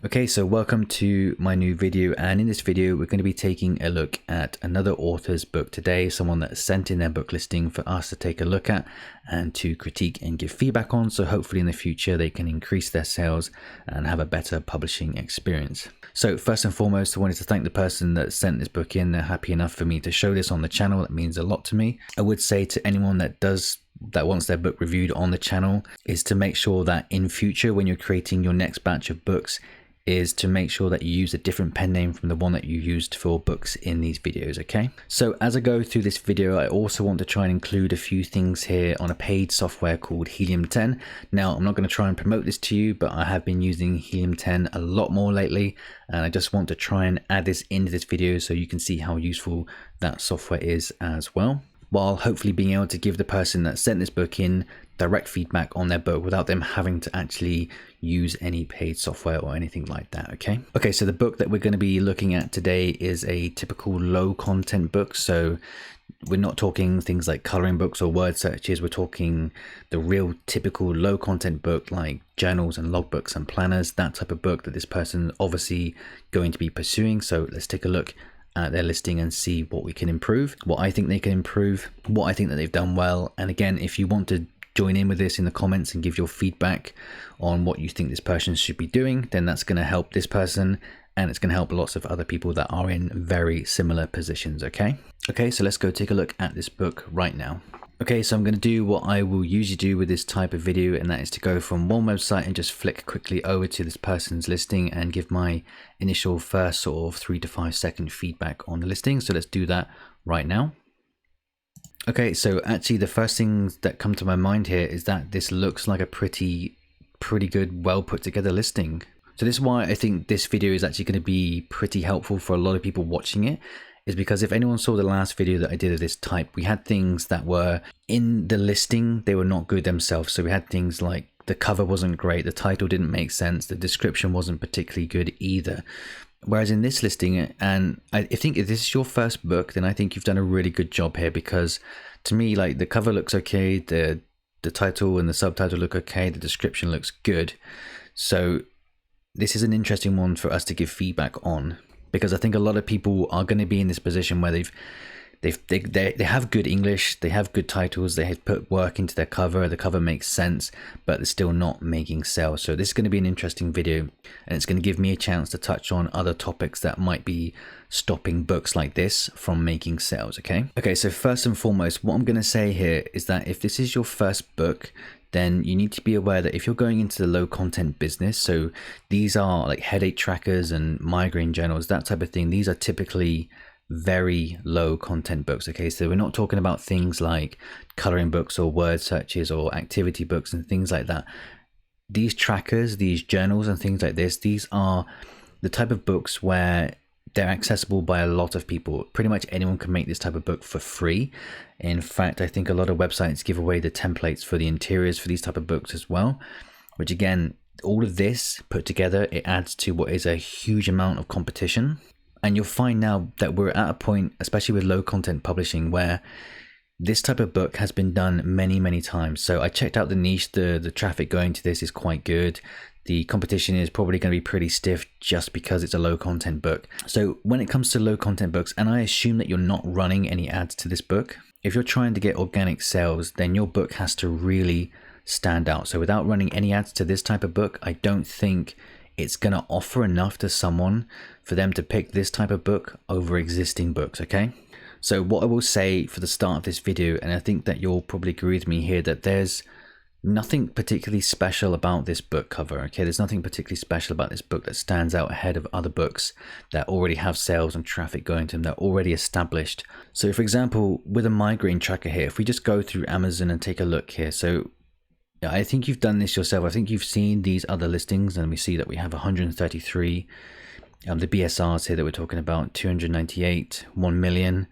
Okay, so welcome to my new video, and in this video we're going to be taking a look at another author's book today, someone that sent in their book listing for us to take a look at and to critique and give feedback on, so hopefully in the future they can increase their sales and have a better publishing experience. So first and foremost, I wanted to thank the person that sent this book in. They're happy enough for me to show this on the channel. That means a lot to me. I would say to anyone that wants their book reviewed on the channel is to make sure that in future when you're creating your next batch of books is to make sure that you use a different pen name from the one that you used for books in these videos, okay? So as I go through this video, I also want to try and include a few things here on a paid software called Helium 10. Now, I'm not going to try and promote this to you, but I have been using Helium 10 a lot more lately, and I just want to try and add this into this video so you can see how useful that software is as well, while hopefully being able to give the person that sent this book in direct feedback on their book without them having to actually use any paid software or anything like that. Okay, so the book that we're going to be looking at today is a typical low content book. So we're not talking things like coloring books or word searches. We're talking the real typical low content book like journals and logbooks and planners, that type of book that this person is obviously going to be pursuing. So let's take a look at their listing and see what we can improve, what I think they can improve, what I think that they've done well. And again, if you want to join in with this in the comments and give your feedback on what you think this person should be doing, then that's going to help this person and it's going to help lots of other people that are in very similar positions. Okay, so let's go take a look at this book right now. Okay, so I'm going to do what I will usually do with this type of video, and that is to go from one website and just flick quickly over to this person's listing and give my initial first sort of 3 to 5 second feedback on the listing. So let's do that right now. Okay, so actually the first things that come to my mind here is that this looks like a pretty good, well put together listing. So this is why I think this video is actually going to be pretty helpful for a lot of people watching it, is because if anyone saw the last video that I did of this type, we had things that were in the listing, they were not good themselves. So we had things like the cover wasn't great, the title didn't make sense, the description wasn't particularly good either. Whereas in this listing, and I think if this is your first book, then I think you've done a really good job here, because to me, like, the cover looks okay, the title and the subtitle look okay, the description looks good. So this is an interesting one for us to give feedback on, because I think a lot of people are going to be in this position where they have good English, they have good titles, they have put work into their cover, the cover makes sense, but they're still not making sales. So this is going to be an interesting video, and it's going to give me a chance to touch on other topics that might be stopping books like this from making sales. Okay, so first and foremost, what I'm going to say here is that if this is your first book, then you need to be aware that if you're going into the low content business, so these are like headache trackers and migraine journals, that type of thing, these are typically very low content books. Okay, so we're not talking about things like coloring books or word searches or activity books and things like that. These trackers, these journals and things like this, these are the type of books where they're accessible by a lot of people. Pretty much anyone can make this type of book for free. In fact, I think a lot of websites give away the templates for the interiors for these type of books as well, which again, all of this put together, it adds to what is a huge amount of competition. And you'll find now that we're at a point, especially with low content publishing, where this type of book has been done many times. So I checked out the niche, the traffic going to this is quite good. The competition is probably going to be pretty stiff just because it's a low content book. So when it comes to low content books, and I assume that you're not running any ads to this book, if you're trying to get organic sales, then your book has to really stand out. So without running any ads to this type of book, I don't think it's going to offer enough to someone for them to pick this type of book over existing books. Okay, so what I will say for the start of this video, and I think that you'll probably agree with me here, that there's nothing particularly special about this book cover. Okay, there's nothing particularly special about this book that stands out ahead of other books that already have sales and traffic going to them, that are already established. So for example, with a migraine tracker here, if we just go through Amazon and take a look here, so I think you've done this yourself. I think you've seen these other listings, and we see that we have 133. The BSRs here that we're talking about, 298, 1 million,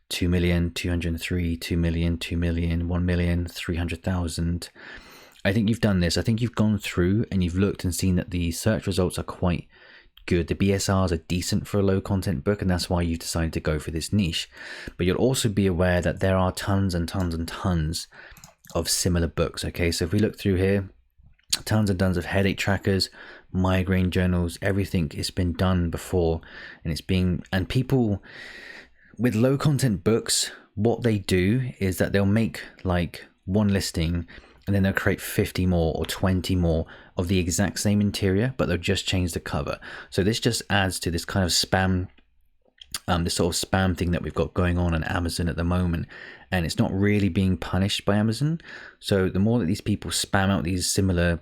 2 million, 203, 2 million, 2 million, 1 million, 300,000. I think you've done this. I think you've gone through and you've looked and seen that the search results are quite good. The BSRs are decent for a low content book, and that's why you've decided to go for this niche. But you'll also be aware that there are tons and tons and tons of similar books. Okay, so if we look through here, tons and tons of headache trackers, migraine journals, everything has been done before, and people with low content books, what they do is that they'll make like one listing and then they'll create 50 more or 20 more of the exact same interior, but they'll just change the cover. So this just adds to this kind of spam, this sort of spam thing that we've got going on Amazon at the moment, and it's not really being punished by Amazon. So the more that these people spam out these similar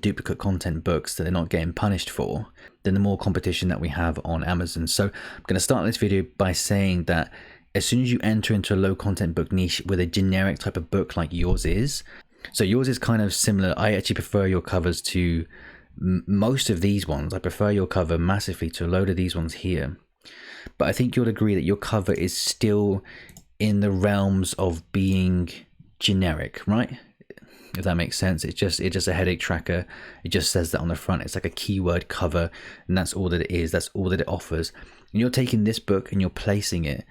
duplicate content books that they're not getting punished for, then the more competition that we have on Amazon. So I'm going to start this video by saying that as soon as you enter into a low content book niche with a generic type of book like yours is, so yours is kind of similar. I actually prefer your covers to most of these ones. I prefer your cover massively to a load of these ones here. But I think you'll agree that your cover is still in the realms of being generic, right? If that makes sense. It's just a headache tracker. It just says that on the front. It's like a keyword cover, and that's all that it is. That's all that it offers. And you're taking this book and you're placing it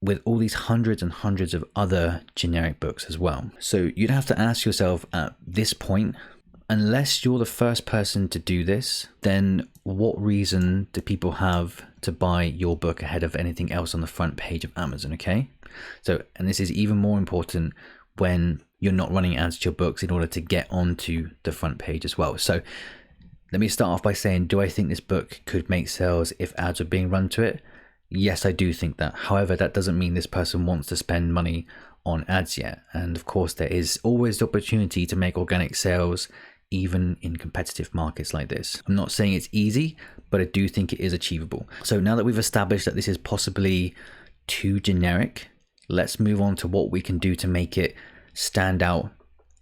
with all these hundreds and hundreds of other generic books as well. So you'd have to ask yourself at this point, unless you're the first person to do this, then what reason do people have to buy your book ahead of anything else on the front page of Amazon? Okay. So, and this is even more important when you're not running ads to your books in order to get onto the front page as well. So let me start off by saying, do I think this book could make sales if ads are being run to it? Yes, I do think that. However, that doesn't mean this person wants to spend money on ads yet. And of course, there is always the opportunity to make organic sales even in competitive markets like this. I'm not saying it's easy, but I do think it is achievable. So now that we've established that this is possibly too generic, let's move on to what we can do to make it stand out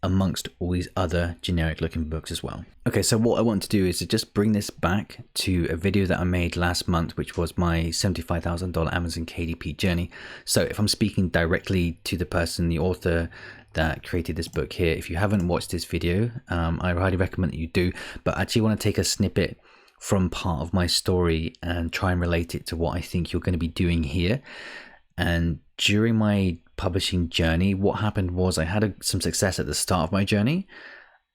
amongst all these other generic looking books as well. Okay, so what I want to do is to just bring this back to a video that I made last month, which was my $75,000 Amazon KDP journey. So if I'm speaking directly to the person, the author that created this book here, if you haven't watched this video, I highly recommend that you do, but I actually want to take a snippet from part of my story and try and relate it to what I think you're going to be doing here. And during my publishing journey, what happened was I had some success at the start of my journey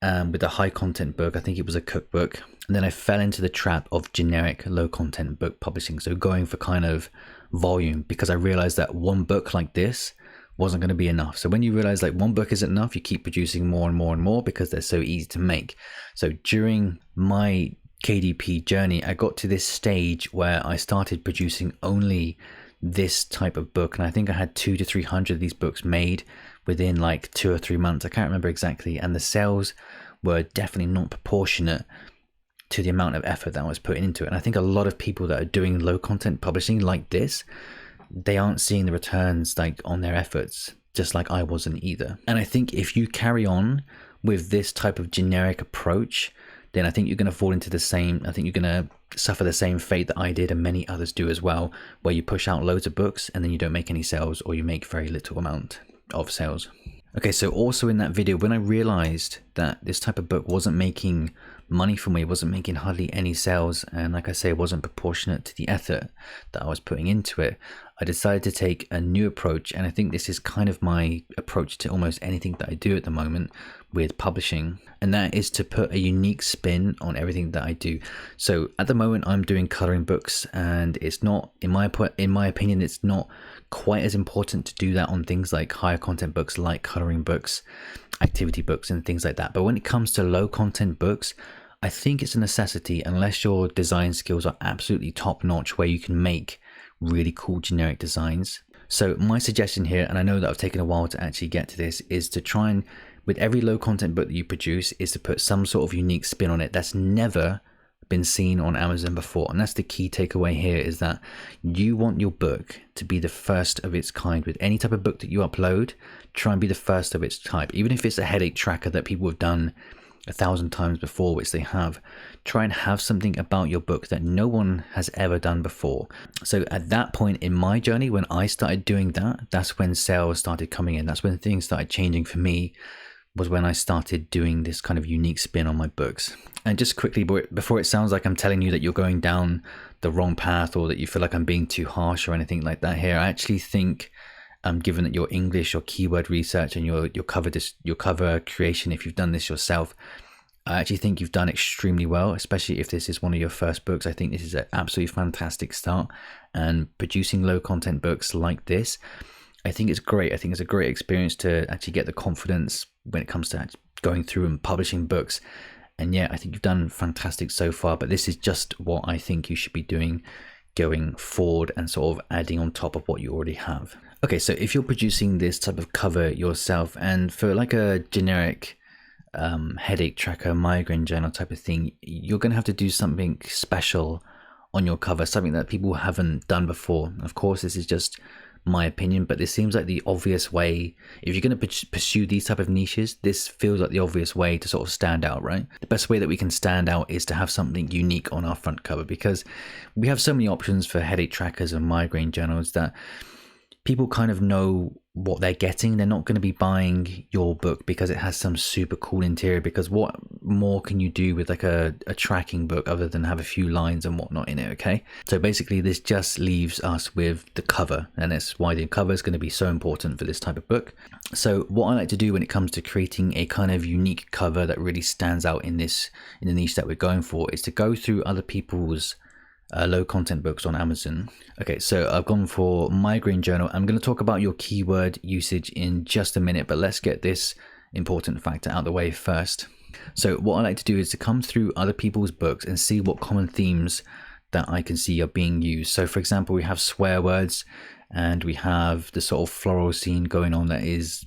with a high content book. I think it was a cookbook. And then I fell into the trap of generic low content book publishing. So going for kind of volume, because I realized that one book like this wasn't going to be enough. So when you realize like one book isn't enough, you keep producing more and more and more because they're so easy to make. So during my KDP journey, I got to this stage where I started producing only this type of book, and I think I had 200 to 300 of these books made within like 2 or 3 months. I can't remember exactly, and the sales were definitely not proportionate to the amount of effort that I was putting into it. And I think a lot of people that are doing low content publishing like this, they aren't seeing the returns like on their efforts, just like I wasn't either. And I think if you carry on with this type of generic approach, then I think you're going to fall into the same, I think you're going to suffer the same fate that I did and many others do as well, where you push out loads of books and then you don't make any sales, or you make very little amount of sales. Okay, so also in that video, when I realized that this type of book wasn't making money for me, wasn't making hardly any sales, and like I say, it wasn't proportionate to the effort that I was putting into it, I decided to take a new approach. And I think this is kind of my approach to almost anything that I do at the moment with publishing, and that is to put a unique spin on everything that I do. So at the moment I'm doing coloring books, and it's not, in my opinion, it's not quite as important to do that on things like higher content books like coloring books, activity books and things like that. But when it comes to low content books, I think it's a necessity unless your design skills are absolutely top notch, where you can make really cool generic designs. So my suggestion here, and I know that I've taken a while to actually get to this, is to try and, with every low content book that you produce, is to put some sort of unique spin on it that's never been seen on Amazon before. And that's the key takeaway here, is that you want your book to be the first of its kind. With any type of book that you upload, try and be the first of its type. Even if it's a headache tracker that people have done 1,000 times before, which they have, try and have something about your book that no one has ever done before. So at that point in my journey, when I started doing that, that's when sales started coming in. That's when things started changing for me, was when I started doing this kind of unique spin on my books. And just quickly, before it sounds like I'm telling you that you're going down the wrong path, or that you feel like I'm being too harsh or anything like that here, I actually think, given that your English or keyword research and your cover creation, if you've done this yourself, I actually think you've done extremely well, especially if this is one of your first books. I think this is an absolutely fantastic start, and producing low content books like this, I think it's great. I think it's a great experience to actually get the confidence when it comes to going through and publishing books. And yeah, I think you've done fantastic so far, but this is just what I think you should be doing going forward and sort of adding on top of what you already have. Okay, so if you're producing this type of cover yourself, and for like a generic headache tracker, migraine journal type of thing, you're going to have to do something special on your cover, something that people haven't done before. Of course, this is just my opinion, but this seems like the obvious way. If you're going to pursue these type of niches, this feels like the obvious way to sort of stand out, right? The best way that we can stand out is to have something unique on our front cover, because we have so many options for headache trackers and migraine journals that people kind of know what they're getting. They're not going to be buying your book because it has some super cool interior, because what more can you do with like a tracking book other than have a few lines and whatnot in it? Okay, so basically this just leaves us with the cover, and that's why the cover is going to be so important for this type of book. So what I like to do when it comes to creating a kind of unique cover that really stands out in the niche that we're going for is to go through other people's low content books on Amazon. Okay, so I've gone for migraine journal. I'm going to talk about your keyword usage in just a minute, but let's get this important factor out of the way first. So what I like to do is to come through other people's books and see what common themes that I can see are being used. So for example, we have swear words, and we have the sort of floral scene going on that is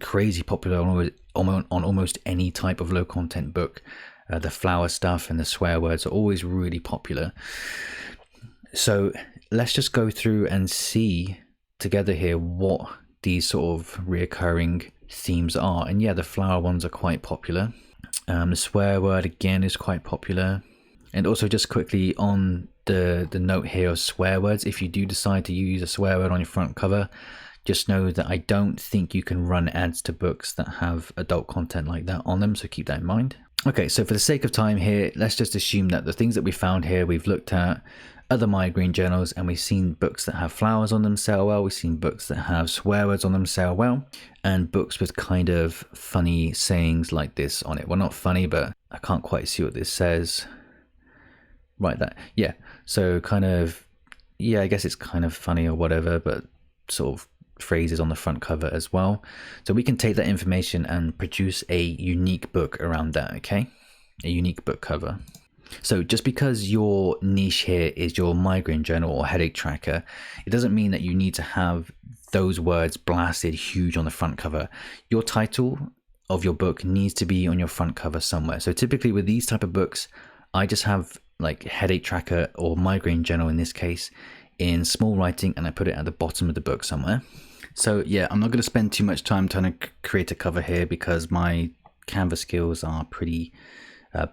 crazy popular on almost any type of low content book. The flower stuff and the swear words are always really popular. So let's just go through and see together here what these sort of reoccurring themes are. And yeah, the flower ones are quite popular. The swear word again is quite popular. And also just quickly on the note here of swear words, if you do decide to use a swear word on your front cover, just know that I don't think you can run ads to books that have adult content like that on them, so keep that in mind. Okay, so for the sake of time here, let's just assume that the things that we found here, we've looked at other migraine journals, and we've seen books that have flowers on them sell well, we've seen books that have swear words on them sell well, and books with kind of funny sayings like this on it. Well, not funny, but I can't quite see what this says. Right, that, yeah, so kind of, yeah, I guess it's kind of funny or whatever, but sort of phrases on the front cover as well. So we can take that information and produce a unique book around that. Okay, a unique book cover. So just because your niche here is your migraine journal or headache tracker, it doesn't mean that you need to have those words blasted huge on the front cover. Your title of your book needs to be on your front cover somewhere. So typically with these type of books, I just have like headache tracker or migraine journal in this case in small writing, and I put it at the bottom of the book somewhere. So yeah, I'm not going to spend too much time trying to create a cover here because my Canva skills are pretty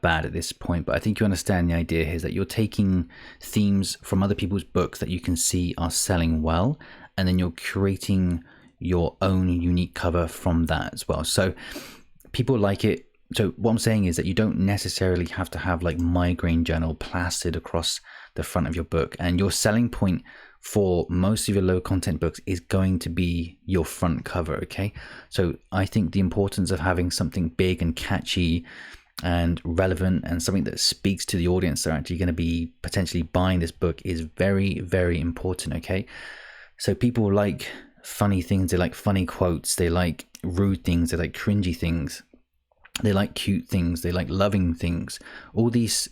bad at this point, but I think you understand the idea here is that you're taking themes from other people's books that you can see are selling well, and then you're creating your own unique cover from that as well. So people like it. So what I'm saying is that you don't necessarily have to have like migraine journal plastered across the front of your book, and your selling point for most of your low content books is going to be your front cover. Okay, so I think the importance of having something big and catchy and relevant and something that speaks to the audience that are actually going to be potentially buying this book is very, very important. Okay, so people like funny things, they like funny quotes, they like rude things, they like cringy things, they like cute things, they like loving things. All these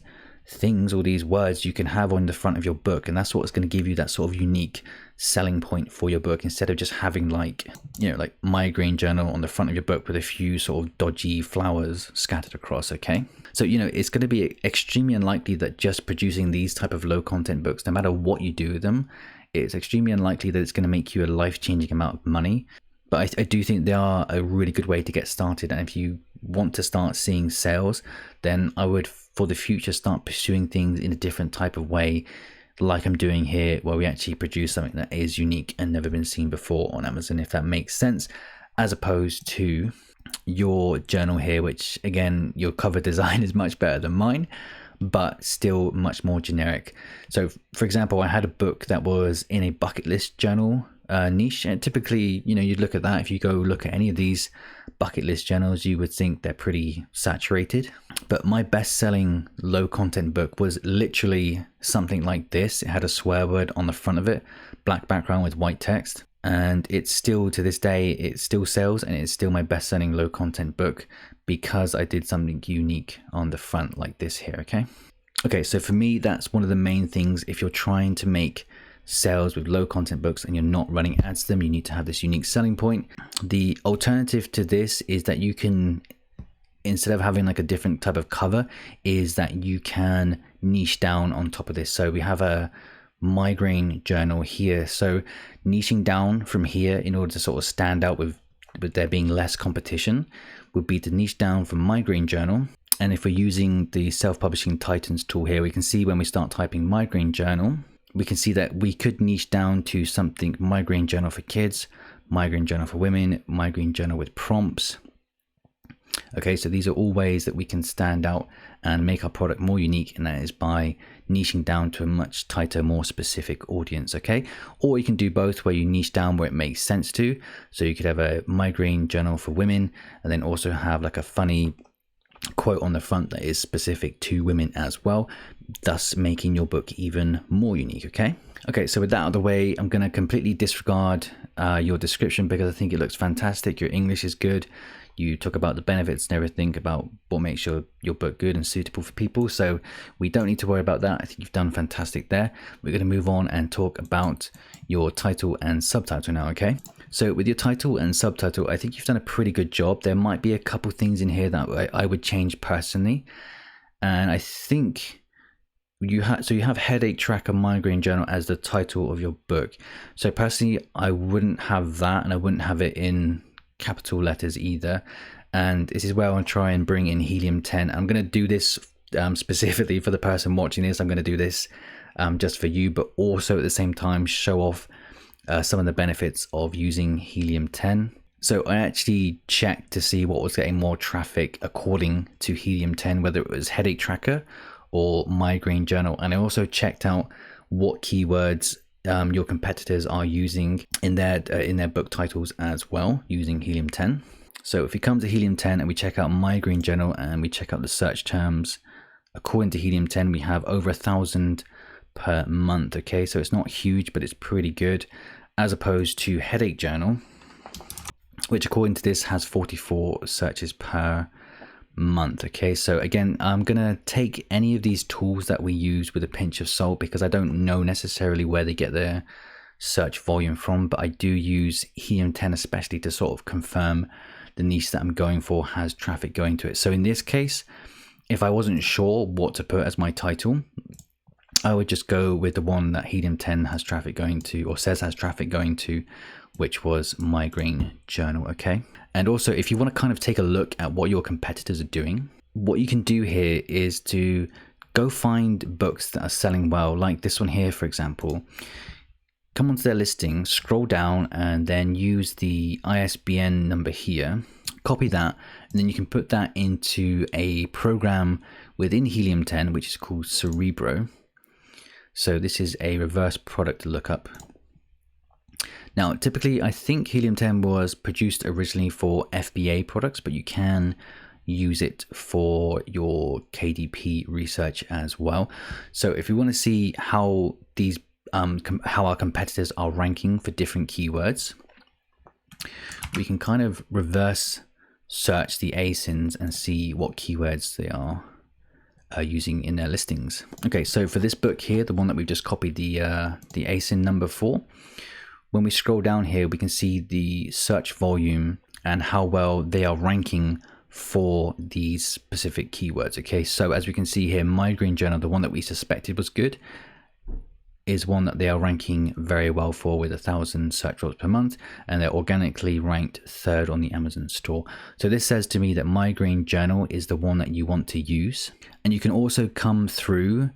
things, all these words you can have on the front of your book, and that's what's going to give you that sort of unique selling point for your book, instead of just having like, you know, like migraine journal on the front of your book with a few sort of dodgy flowers scattered across. Okay, so you know it's going to be extremely unlikely that just producing these type of low content books, no matter what you do with them, it's extremely unlikely that it's going to make you a life-changing amount of money. But I do think they are a really good way to get started, and if you want to start seeing sales, then I would for the future start pursuing things in a different type of way, like I'm doing here, where we actually produce something that is unique and never been seen before on Amazon, if that makes sense, as opposed to your journal here, which again, your cover design is much better than mine, but still much more generic. So for example, I had a book that was in a bucket list journal niche. And typically, you know, you'd look at that. If you go look at any of these bucket list journals, you would think they're pretty saturated. But my best-selling low content book was literally something like this. It had a swear word on the front of it, black background with white text. And it's still, to this day, it still sells, and it's still my best-selling low content book because I did something unique on the front like this here, okay? Okay, so for me, that's one of the main things. If you're trying to make sales with low content books and you're not running ads to them, you need to have this unique selling point. The alternative to this is that you can, instead of having like a different type of cover, is that you can niche down on top of this. So we have a migraine journal here. So niching down from here in order to sort of stand out with there being less competition would be to niche down from migraine journal. And if we're using the self-publishing Titans tool here, we can see when we start typing migraine journal, we can see that we could niche down to something migraine journal for kids, migraine journal for women, migraine journal with prompts. Okay, so these are all ways that we can stand out and make our product more unique, and that is by niching down to a much tighter, more specific audience, okay? Or you can do both, where you niche down where it makes sense to. So you could have a migraine journal for women and then also have like a funny quote on the front that is specific to women as well, thus making your book even more unique, okay? Okay, so with that out of the way, I'm going to completely disregard your description because I think it looks fantastic. Your English is good. You talk about the benefits and everything about what makes your book good and suitable for people. So we don't need to worry about that. I think you've done fantastic there. We're going to move on and talk about your title and subtitle now, okay? So with your title and subtitle, I think you've done a pretty good job. There might be a couple things in here that I would change personally. And I think you have headache tracker, migraine journal as the title of your book. So personally, I wouldn't have that, and I wouldn't have it in capital letters either. And this is where I'll try and bring in helium 10. I'm going to do this specifically for the person watching this. I'm going to do this just for you, but also at the same time show off some of the benefits of using helium 10. So I actually checked to see what was getting more traffic according to helium 10, whether it was headache tracker or migraine journal. And I also checked out what keywords your competitors are using in their book titles as well, using helium 10. So if we come to helium 10 and we check out migraine journal and we check out the search terms, according to helium 10, we have over 1,000 per month. Okay, so it's not huge, but it's pretty good, as opposed to headache journal, which according to this has 44 searches per month. Okay, so again, I'm gonna take any of these tools that we use with a pinch of salt because I don't know necessarily where they get their search volume from, but I do use helium 10 especially to sort of confirm the niche that I'm going for has traffic going to it. So in this case, if I wasn't sure what to put as my title, I would just go with the one that helium 10 has traffic going to, or says has traffic going to, which was migraine journal. Okay, and also if you want to kind of take a look at what your competitors are doing, what you can do here is to go find books that are selling well, like this one here, for example. Come onto their listing, scroll down, and then use the ISBN number here, copy that, and then you can put that into a program within helium 10, which is called Cerebro. So this is a reverse product lookup. Now, typically, I think helium 10 was produced originally for FBA products, but you can use it for your KDP research as well. So if you want to see how these how our competitors are ranking for different keywords, we can kind of reverse search the ASINs and see what keywords they are using in their listings. Okay, so for this book here, the one that we've just copied the ASIN number for, when we scroll down here, we can see the search volume and how well they are ranking for these specific keywords. Okay, so as we can see here, migraine journal, the one that we suspected was good, is one that they are ranking very well for with 1,000 search results per month, and they're organically ranked 3rd on the Amazon store. So this says to me that migraine journal is the one that you want to use. And you can also come through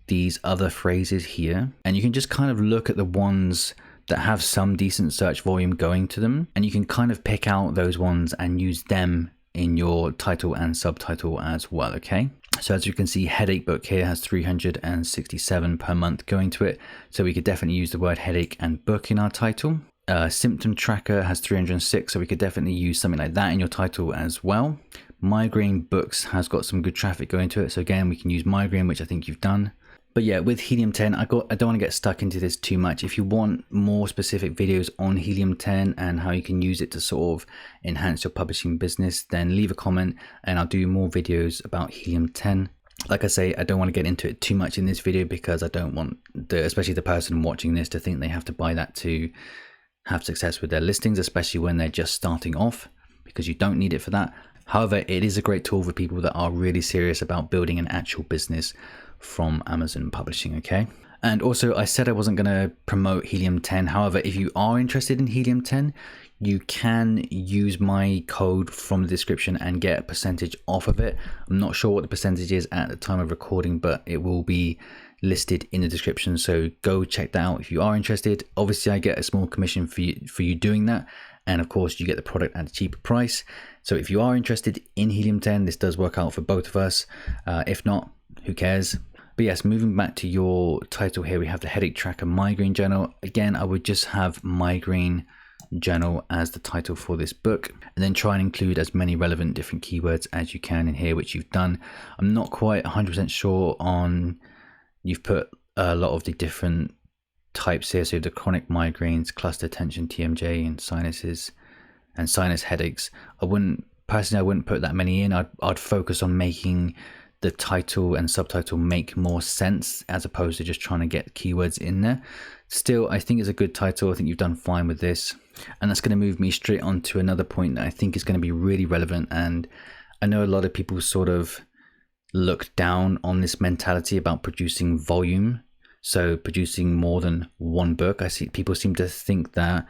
these other phrases here, and you can just kind of look at the ones that have some decent search volume going to them, and you can kind of pick out those ones and use them in your title and subtitle as well. Okay, so as you can see, headache book here has 367 per month going to it, so we could definitely use the word headache and book in our title. Symptom tracker has 306, so we could definitely use something like that in your title as well. Migraine books has got some good traffic going to it, so again, we can use migraine, which I think you've done. But yeah, with Helium 10, I don't want to get stuck into this too much. If you want more specific videos on Helium 10 and how you can use it to sort of enhance your publishing business, then leave a comment and I'll do more videos about Helium 10. Like I say, I don't want to get into it too much in this video because I don't want especially the person watching this to think they have to buy that to have success with their listings, especially when they're just starting off, because you don't need it for that. However, it is a great tool for people that are really serious about building an actual business from Amazon publishing, okay? And also, I said I wasn't going to promote Helium 10. However, if you are interested in Helium 10, you can use my code from the description and get a percentage off of it. I'm not sure what the percentage is at the time of recording, but it will be listed in the description, so go check that out if you are interested. Obviously, I get a small commission for you doing that, and of course you get the product at a cheaper price. So if you are interested in Helium 10, this does work out for both of us. If not, who cares? But yes, moving back to your title here, we have the headache tracker migraine journal. Again, I would just have migraine journal as the title for this book, and then try and include as many relevant different keywords as you can in here, which you've done. I'm not quite 100% sure on, you've put a lot of the different types here, so the chronic migraines, cluster tension, TMJ, and sinuses and sinus headaches. I wouldn't put that many in. I'd focus on making the title and subtitle make more sense as opposed to just trying to get keywords in there. Still, I think it's a good title. I think you've done fine with this, and that's going to move me straight on to another point that I think is going to be really relevant. And I know a lot of people sort of look down on this mentality about producing volume, so producing more than one book. I see people seem to think that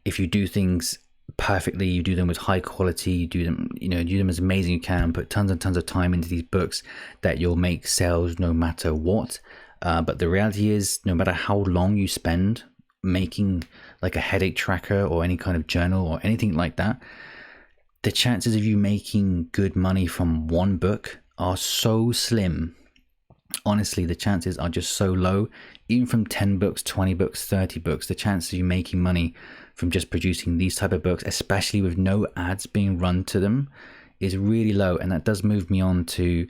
if you do things perfectly, you do them with high quality, you do them as amazing you can, put tons and tons of time into these books, that you'll make sales no matter what. But the reality is, no matter how long you spend making like a headache tracker or any kind of journal or anything like that, the chances of you making good money from one book are so slim. Honestly, the chances are just so low. Even from 10 books, 20 books, 30 books, the chances of you making money from just producing these type of books, especially with no ads being run to them, is really low. And that does move me on to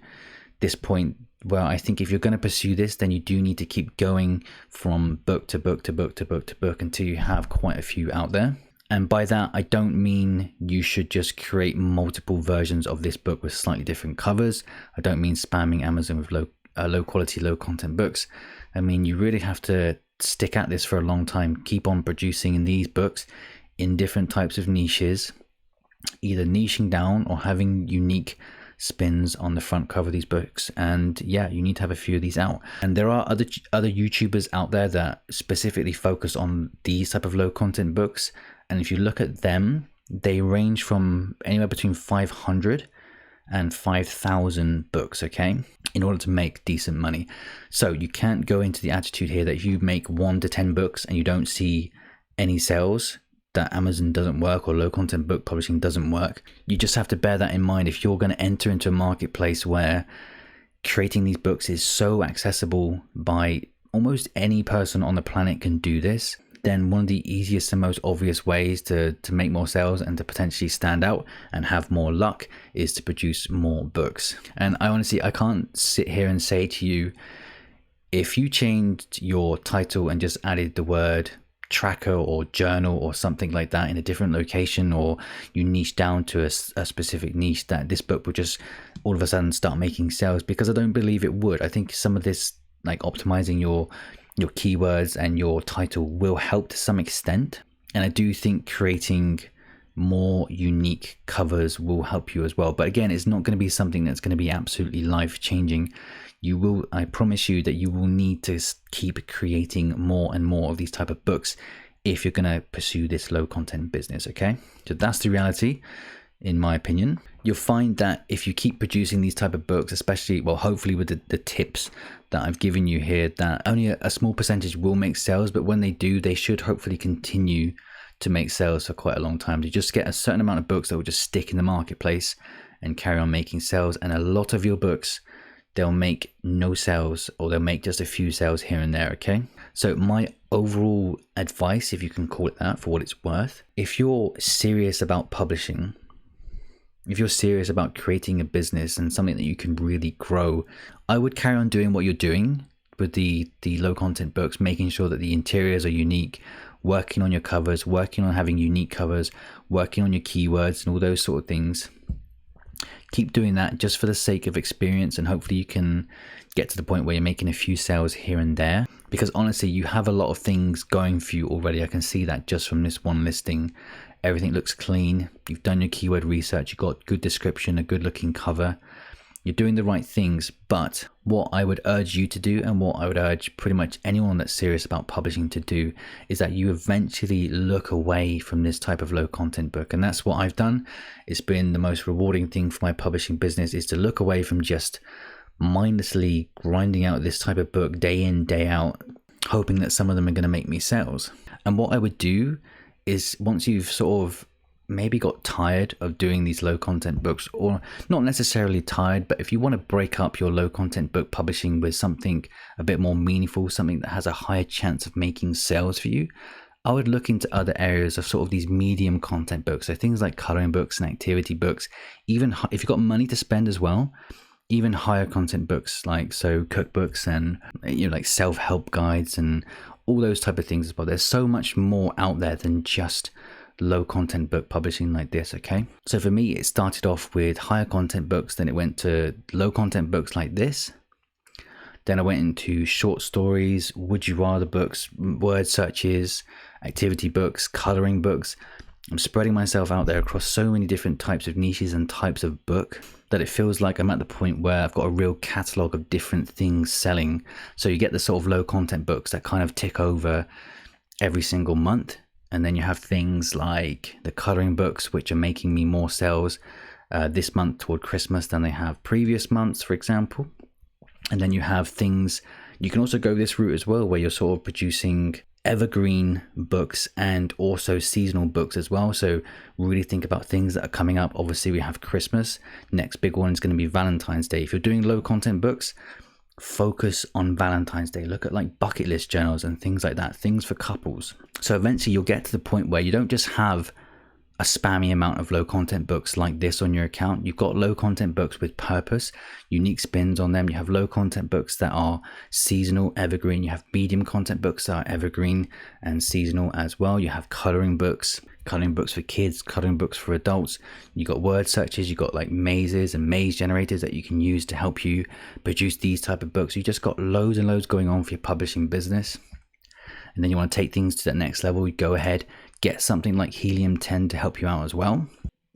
this point where I think if you're going to pursue this, then you do need to keep going from book to book to book to book to book until you have quite a few out there. And by that, I don't mean you should just create multiple versions of this book with slightly different covers. I don't mean spamming Amazon with low quality, low content books. I mean, you really have to stick at this for a long time, keep on producing these books in different types of niches, either niching down or having unique spins on the front cover of these books. And yeah, you need to have a few of these out. And there are other YouTubers out there that specifically focus on these type of low content books, and if you look at them, they range from anywhere between 500 and 5,000 books, okay, in order to make decent money. So you can't go into the attitude here that if you make 1 to 10 books and you don't see any sales, that Amazon doesn't work or low content book publishing doesn't work. You just have to bear that in mind. If you're going to enter into a marketplace where creating these books is so accessible by almost any person on the planet can do this, then one of the easiest and most obvious ways to make more sales and to potentially stand out and have more luck is to produce more books. And I can't sit here and say to you, if you changed your title and just added the word tracker or journal or something like that in a different location, or you niche down to a specific niche, that this book would just all of a sudden start making sales, because I don't believe it would. I think some of this, like optimizing your keywords and your title, will help to some extent. And I do think creating more unique covers will help you as well. But again, it's not going to be something that's going to be absolutely life changing. I promise you that you will need to keep creating more and more of these type of books if you're going to pursue this low content business, okay? So that's the reality, in my opinion. You'll find that if you keep producing these type of books, especially, well, hopefully with the tips that I've given you here, that only a small percentage will make sales, but when they do, they should hopefully continue to make sales for quite a long time. You just get a certain amount of books that will just stick in the marketplace and carry on making sales. And a lot of your books, they'll make no sales, or they'll make just a few sales here and there, okay? So my overall advice, if you can call it that for what it's worth, if you're serious about publishing, if you're serious about creating a business and something that you can really grow, I would carry on doing what you're doing with the low content books, making sure that the interiors are unique, working on your covers, working on having unique covers, working on your keywords and all those sort of things. Keep doing that just for the sake of experience, and hopefully you can get to the point where you're making a few sales here and there, because honestly you have a lot of things going for you already. I can see that just from this one listing. Everything looks clean. You've done your keyword research, you've got good description, a good looking cover. You're doing the right things. But what I would urge you to do, and what I would urge pretty much anyone that's serious about publishing to do, is that you eventually look away from this type of low content book. And that's what I've done. It's been the most rewarding thing for my publishing business, is to look away from just mindlessly grinding out this type of book day in, day out, hoping that some of them are going to make me sales. And what I would do is, once you've sort of maybe got tired of doing these low content books, or not necessarily tired, but if you want to break up your low content book publishing with something a bit more meaningful, something that has a higher chance of making sales for you, I would look into other areas of sort of these medium content books. So things like coloring books and activity books, even if you've got money to spend as well, even higher content books, like so cookbooks and like self-help guides and all those type of things as well. There's so much more out there than just low content book publishing like this. Okay, so for me it started off with higher content books, then it went to low content books like this, then I went into short stories, would you rather books, word searches, activity books, coloring books. I'm spreading myself out there across so many different types of niches and types of book that it feels like I'm at the point where I've got a real catalog of different things selling. So you get the sort of low content books that kind of tick over every single month. And then you have things like the coloring books, which are making me more sales this month toward Christmas than they have previous months, for example. And then you have things, you can also go this route as well, where you're sort of producing evergreen books and also seasonal books as well. So really think about things that are coming up. Obviously we have Christmas, next big one is going to be Valentine's Day. If you're doing low content books, focus on Valentine's Day. Look at like bucket list journals and things like that, things for couples. So eventually you'll get to the point where you don't just have a spammy amount of low content books like this on your account. You've got low content books with purpose, unique spins on them. You have low content books that are seasonal, evergreen. You have medium content books that are evergreen and seasonal as well. You have coloring books for kids, coloring books for adults. You got word searches, you got like mazes and maze generators that you can use to help you produce these type of books. You just got loads and loads going on for your publishing business. And then you want to take things to the next level, you go ahead, get something like Helium 10 to help you out as well.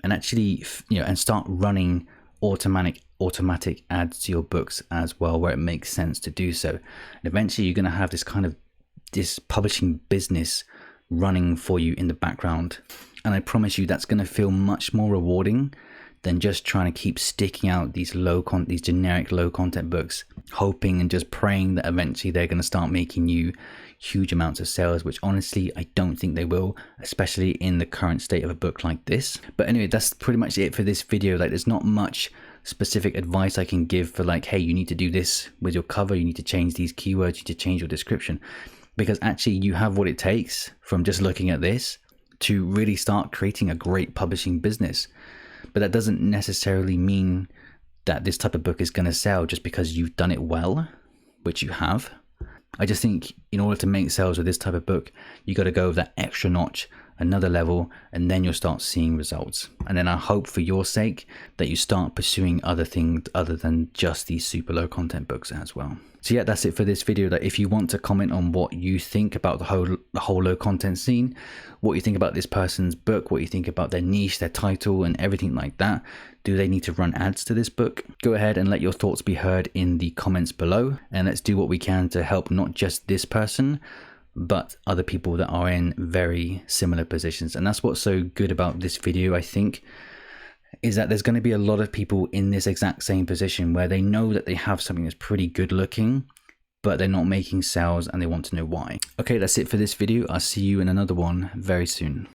And actually, and start running automatic ads to your books as well, where it makes sense to do so. And eventually you're going to have this publishing business running for you in the background. And I promise you that's going to feel much more rewarding than just trying to keep sticking out these generic low content books, hoping and just praying that eventually they're going to start making you huge amounts of sales, which honestly I don't think they will, especially in the current state of a book like this. But anyway, that's pretty much it for this video. Like, there's not much specific advice I can give for like, hey, you need to do this with your cover, you need to change these keywords, you need to change your description, because actually you have what it takes from just looking at this to really start creating a great publishing business. But that doesn't necessarily mean that this type of book is going to sell just because you've done it well, which you have. I just think in order to make sales with this type of book, you got to go that extra notch, another level, and then you'll start seeing results. And then I hope for your sake that you start pursuing other things other than just these super low content books as well. So yeah, that's it for this video. That if you want to comment on what you think about the whole low content scene, what you think about this person's book, what you think about their niche, their title, and everything like that. Do they need to run ads to this book? Go ahead and let your thoughts be heard in the comments below, and let's do what we can to help not just this person, but other people that are in very similar positions. And that's what's so good about this video, I think, is that there's going to be a lot of people in this exact same position where they know that they have something that's pretty good looking, but they're not making sales and they want to know why. Okay, that's it for this video. I'll see you in another one very soon.